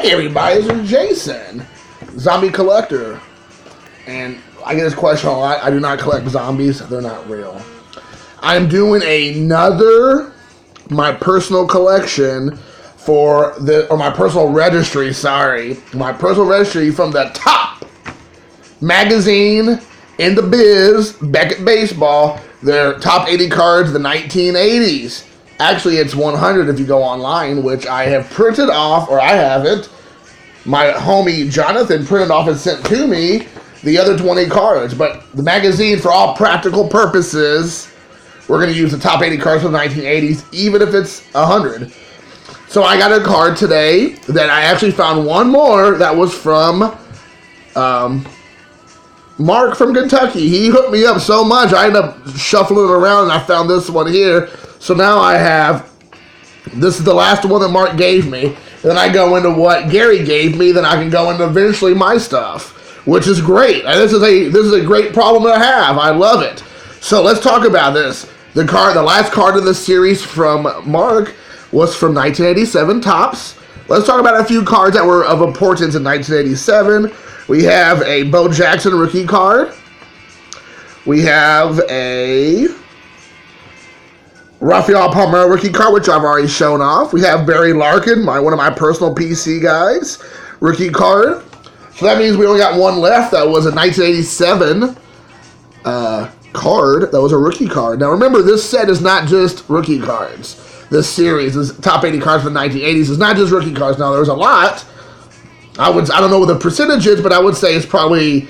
Hey everybody, this is Jason, zombie collector, and I get this question a lot. I do not collect zombies; they're not real. I'm doing my personal collection my personal registry. Sorry, my personal registry from the top magazine in the biz, Beckett Baseball. Their top 80 cards of the 1980s. Actually, it's 100 if you go online, which I have printed off, or I haven't. My homie Jonathan printed off and sent to me the other 20 cards. But the magazine, for all practical purposes, we're going to use the top 80 cards from the 1980s, even if it's 100. So I got a card today that I actually found one more that was from Mark from Kentucky. He hooked me up so much, I ended up shuffling it around and I found this one here. So now I have, this is the last one that Mark gave me. Then I go into what Gary gave me, then I can go into eventually my stuff, which is great. And this is a great problem to have. I love it. So let's talk about this. The last card in the series from Mark was from 1987 Topps. Let's talk about a few cards that were of importance in 1987. We have a Bo Jackson rookie card. We have a Rafael Palmeiro rookie card, which I've already shown off. We have Barry Larkin, one of my personal PC guys, rookie card. So that means we only got one left. That was a 1987 card. That was a rookie card. Now remember, this set is not just rookie cards. This series, this top 80 cards from the 1980s, is not just rookie cards. Now there's a lot. I don't know what the percentage is, but I would say it's probably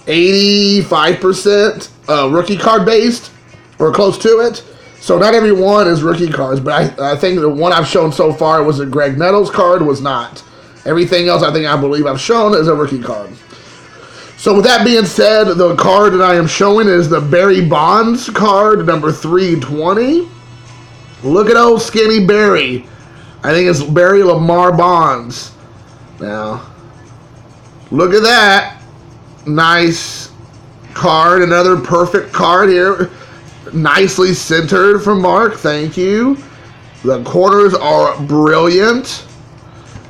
85% rookie card based, or close to it. So not every one is rookie cards, but I think the one I've shown so far was a Greg Nettles card, was not. Everything else I believe I've shown is a rookie card. So with that being said, the card that I am showing is the Barry Bonds card, number 320. Look at old skinny Barry. I think it's Barry Lamar Bonds. Now, look at that. Nice card. Another perfect card here. Nicely centered from Mark. Thank you. The corners are brilliant.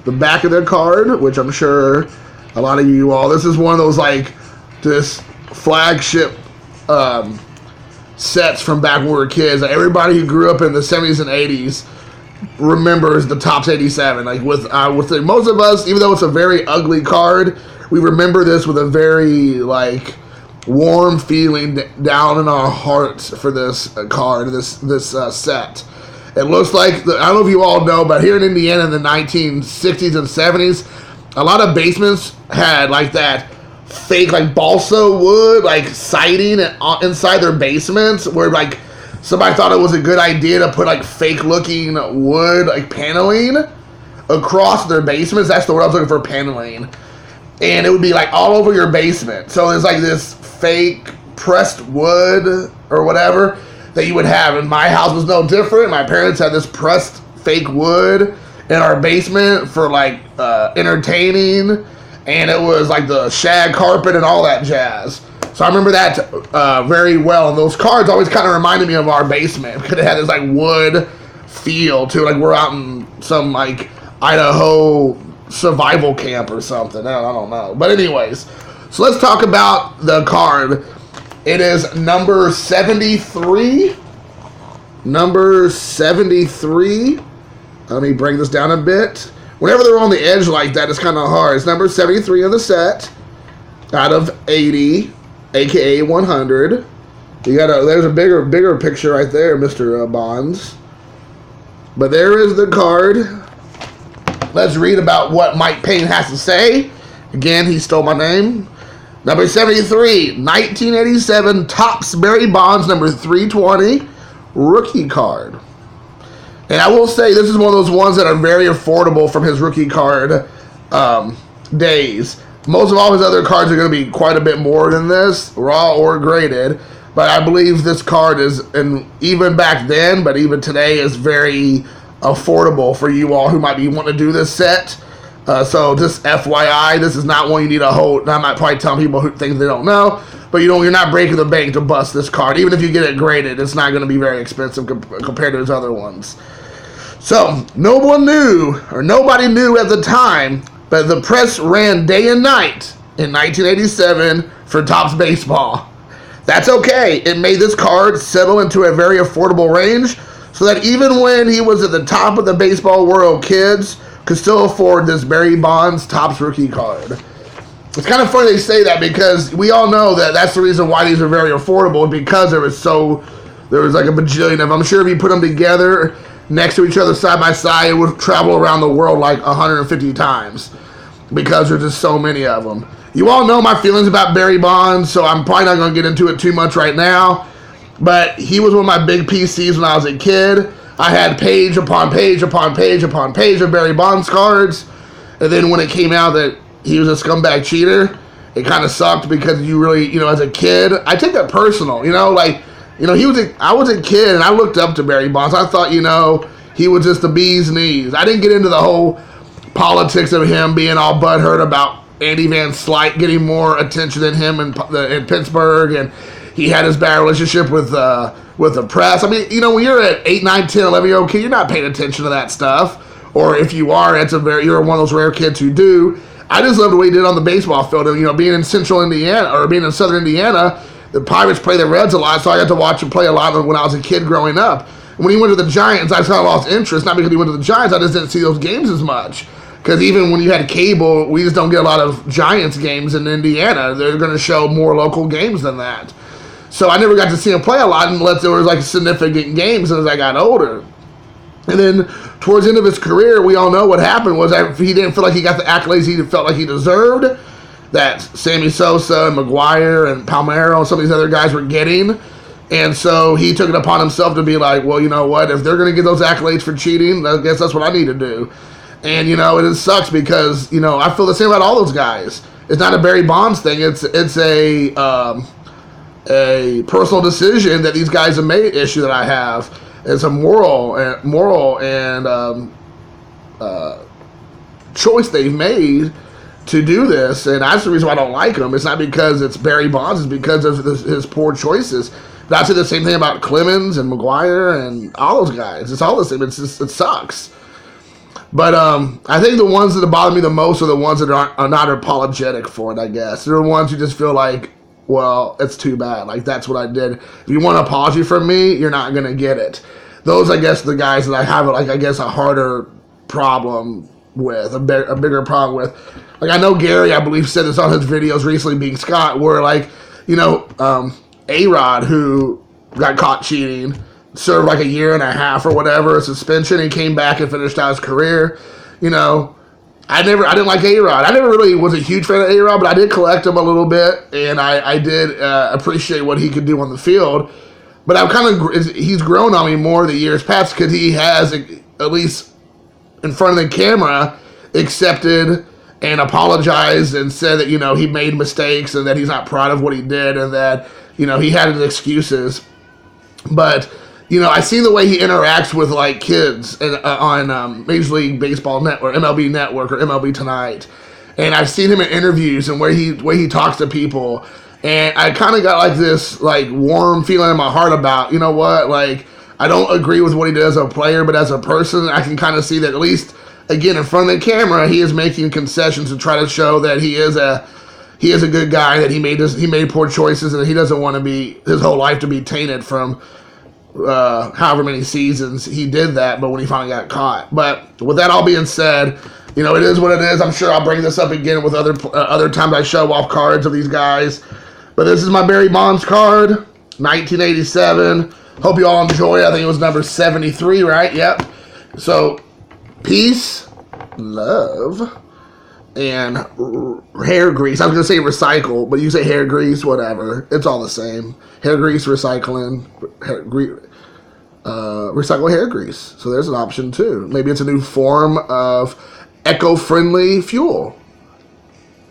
The back of the card, which I'm sure a lot of you all, this is one of those this flagship sets from back when we were kids. Everybody who grew up in the 70s and 80s remembers the Topps 87. With most of us, even though it's a very ugly card, we remember this with a very warm feeling down in our hearts for this card, this set. It looks like, I don't know if you all know, but here in Indiana in the 1960s and 70s, a lot of basements had that fake balsa wood siding inside their basements, where somebody thought it was a good idea to put fake looking wood paneling across their basements. That's the word I was looking for, paneling. And it would be all over your basement. So there's this fake pressed wood or whatever that you would have. And my house was no different. My parents had this pressed fake wood in our basement for entertaining. And it was the shag carpet and all that jazz. So I remember that very well. And those cards always kind of reminded me of our basement, because it had this wood feel to it. We're out in some Idaho survival camp or something. I don't know. But anyways, so let's talk about the card. It is number 73. Number 73. Let me bring this down a bit. Whenever they're on the edge like that, it's kind of hard. It's number 73 of the set, out of 80, aka 100. There's a bigger picture right there, Mr. Bonds. But there is the card. Let's read about what Mike Payne has to say. Again, he stole my name. Number 73, 1987 Topps Barry Bonds, number 320, rookie card. And I will say, this is one of those ones that are very affordable from his rookie card days. Most of all his other cards are going to be quite a bit more than this, raw or graded. But I believe this card is, and even back then, but even today, is very affordable for you all who might be wanting to do this set. So just FYI, this is not one you need a hold. I might probably tell people who think they don't know, but you're not breaking the bank to bust this card. Even if you get it graded, it's not going to be very expensive compared to his other ones. So, no one knew, or nobody knew at the time, But the press ran day and night in 1987 for Topps Baseball. That's okay. It made this card settle into a very affordable range so that even when he was at the top of the baseball world, kids could still afford this Barry Bonds Topps rookie card. It's kind of funny they say that because we all know that that's the reason why these are very affordable, because there was like a bajillion of them. I'm sure if you put them together next to each other side by side, it would travel around the world like 150 times because there's just so many of them. You all know my feelings about Barry Bonds, so I'm probably not going to get into it too much right now. But he was one of my big PCs when I was a kid. I had page upon page upon page upon page of Barry Bonds cards. And then when it came out that he was a scumbag cheater, it kind of sucked because you really, as a kid, I take that personal. I was a kid and I looked up to Barry Bonds. I thought, he was just the bee's knees. I didn't get into the whole politics of him being all butthurt about Andy Van Slyke getting more attention than him in Pittsburgh, and he had his bad relationship with the press. I mean, when you're an 8, 9, 10, 11-year-old kid, you're not paying attention to that stuff. Or if you are, you're one of those rare kids who do. I just loved what he did on the baseball field. And, being in Central Indiana or being in Southern Indiana, the Pirates play the Reds a lot, so I got to watch him play a lot when I was a kid growing up. And when he went to the Giants, I kind of lost interest. Not because he went to the Giants, I just didn't see those games as much. Because even when you had cable, we just don't get a lot of Giants games in Indiana. They're going to show more local games than that. So I never got to see him play a lot unless there was like significant games as I got older. And then towards the end of his career, we all know what happened was he didn't feel like he got the accolades he felt like he deserved, that Sammy Sosa and McGuire and Palmeiro and some of these other guys were getting. And so he took it upon himself to be like, well, you know what? If they're going to get those accolades for cheating, I guess that's what I need to do. And, it sucks because, I feel the same about all those guys. It's not a Barry Bonds thing. It's a personal decision that these guys have made, issue that I have. It's a moral and choice they've made to do this. And that's the reason why I don't like him. It's not because it's Barry Bonds. It's because of his poor choices. But I'd say the same thing about Clemens and McGuire and all those guys. It's all the same. It sucks. But I think the ones that bother me the most are the ones that are not apologetic for it, I guess. They're the ones who just feel like, well, it's too bad. Like, that's what I did. If you want an apology from me, you're not going to get it. Those, I guess, are the guys that I have, a harder problem with, a bigger problem with. Like, I know Gary, I believe, said this on his videos recently, being Scott, where, A-Rod, who got caught cheating, served like a year and a half or whatever, a suspension, and came back and finished out his career. I didn't like A-Rod. I never really was a huge fan of A-Rod, but I did collect him a little bit, and I did appreciate what he could do on the field. But he's grown on me more the years past because he has, at least in front of the camera, accepted and apologized and said that, he made mistakes and that he's not proud of what he did and that, he had his excuses. But I see the way he interacts with kids on Major League Baseball Network, MLB Network, or MLB Tonight, and I've seen him in interviews and where he talks to people, and I kind of got this warm feeling in my heart about, I don't agree with what he did as a player, but as a person, I can kind of see that at least again in front of the camera, he is making concessions to try to show that he is a good guy, that he made poor choices, and that he doesn't want to be his whole life to be tainted from however many seasons he did that, but when he finally got caught. But with that all being said, it is what it is. I'm sure I'll bring this up again with other times I show off cards of these guys. But this is my Barry Bonds card, 1987. Hope you all enjoy it. I think it was number 73, right? Yep. So, peace, love, and hair grease. I was going to say recycle, but you say hair grease, whatever. It's all the same. Hair grease, recycling, recycle hair grease. So there's an option too. Maybe it's a new form of eco-friendly fuel.